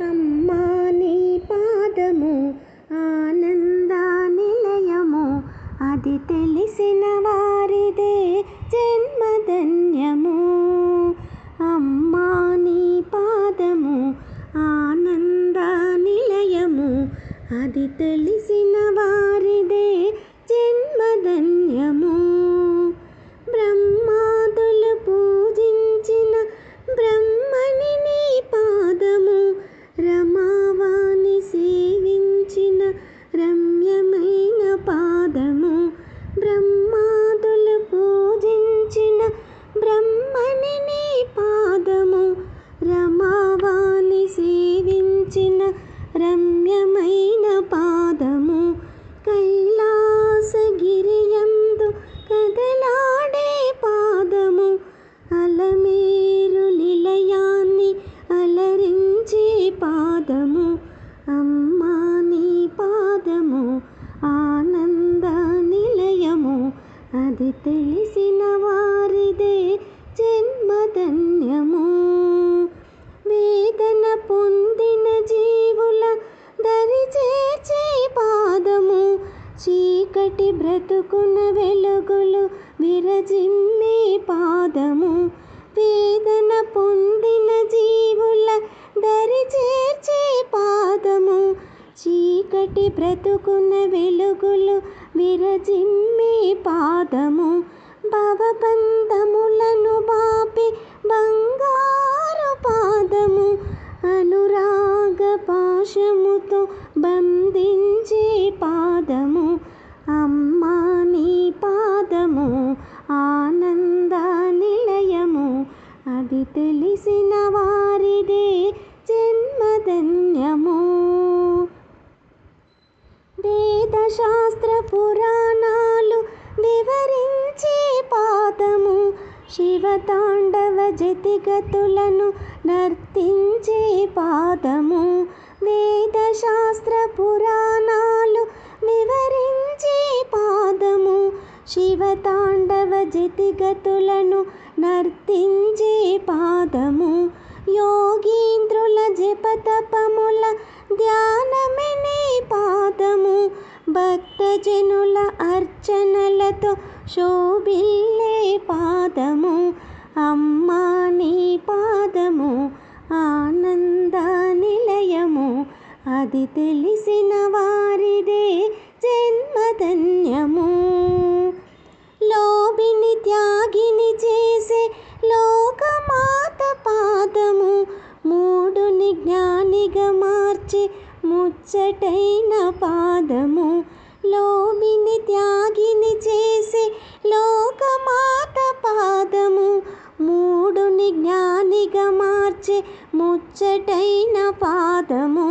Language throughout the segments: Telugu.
అమ్మా నీ పాదము ఆనంద నిలయము, అది తెలిసిన వారిదే జన్మధన్యము. అమ్మా నీ పాదము ఆనంద నిలయము, అది తెలిసిన వారిదే జన్మధన్యము. బ్రహ్మాదులు పూజించిన బ్రహ్మని నీ పాదము, రమావాణి సేవించిన రమ్యమైన పాదము. బ్రహ్మాదులు పూజించిన బ్రహ్మని నీ పాదము, రమావాణి సేవించిన రమ్యమైన పాదము. కైలాసగిరియందు కదలాడే పాదము, అలమేరు నిలయాన్ని అలరించే పాదము. అమ్మా నీ పాదము ఆనంద నిలయము, అది తెలిసిన వారిదే జన్మధన్యము. వేదన పొందిన జీవుల దరి చేర్చే పాదము, చీకటి బ్రతుకున వెలుగులు విరజిమ్మే పాదము. వేదన పొందిన జీవుల దరి చేర్చే పాదము, చీకటి బ్రతుకున వెలుగులు విరజిమ్మే పాదము. భవబంధములను బాపి బంగారు పాదము, అనురాగ పాశముతో బంధించే పాదము. అమ్మా నీ పాదము ఆనంద నిలయము, అది తెలిసిన వారిదే జన్మధన్యము. వేదశాస్త్ర పురాణాలు వివరించే పాదము, శివతాండవ జతిగతులను నర్తించే పాదము. వేదశాస్త్ర పురాణాలు వివరించే పాదము, శివతాండవ జతిగతులను నర్తించే పాదము. యోగీంద్రుల జపతపముల ధ్యానమనే పాదము, భక్తజనుల అర్చనలతో శోభిల్లే పాదము. అమ్మా నీ పాదము ఆనంద నిలయము, అది తెలిసిన వారిదే జన్మధన్యము. లోభిని త్యాగిని చేసే లోకమాత పాదము, మూడుని జ్ఞానిగా మార్చి ముచ్చటైన పాదము. లోభిని త్యాగిని చేసే లోకమాత పాదము, మూడుని జ్ఞానిగా మార్చి ముచ్చటైన పాదము.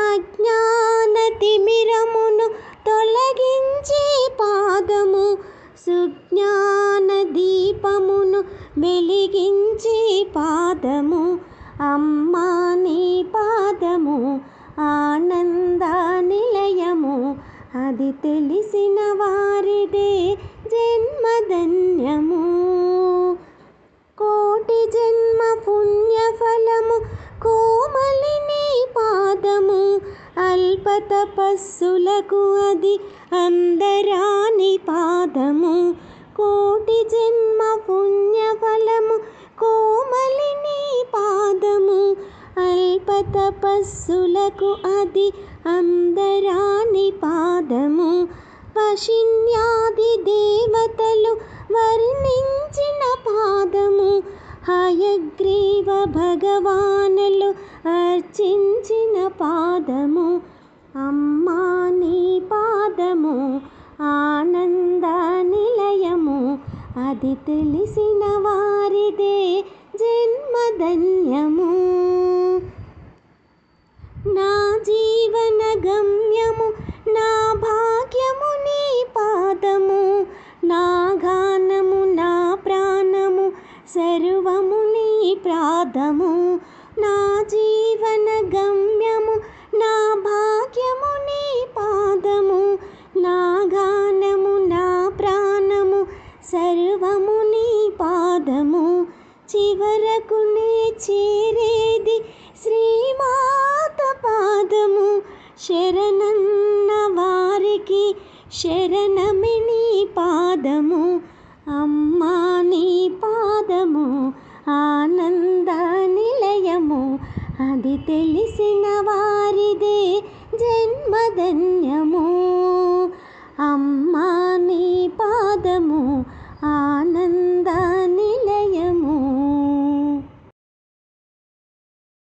అజ్ఞాన తిమిరమును తొలగించే పాదము, సుజ్ఞాన దీపమును వెలిగించే పాదము. అమ్మా నీ పాదము ఆనంద నిలయము, అది తెలిసిన వారిదే జన్మధన్యము. కోటి జన్మ పుణ్యఫలము కోమలిని పాదము, అల్ప తపస్సులకు అది అందరాని పాదము. కోటి జన్మ పుణ్యఫలము కోమలిని పాదము, అల్ప తపస్సులకు అది అందరాని పాదము. వశిన్యాది దేవతలు వర్ణించిన పాదము, హయగ్రీవ భగవానులు అర్చించిన పాదము. అమ్మా నీ పాదము ఆనంద నిలయము, అది తెలిసిన వారిదే జన్మధన్యము. నా జీవన గమ్యము నా భాగ్యము నీ పాదము, నా గానము నా ప్రాణము సర్వము నీ పాదము. నా జీవన గమ్యము నా భాగ్యము నీ పాదము, నా గానము నా ప్రాణము సర్వము నీ పాదము. చివరకు నే చేరే శరణమే నీ పాదము అమ్మా నీ పాదము ఆనంద నిలయము అది తెలిసిన వారిదే జన్మధన్యము అమ్మ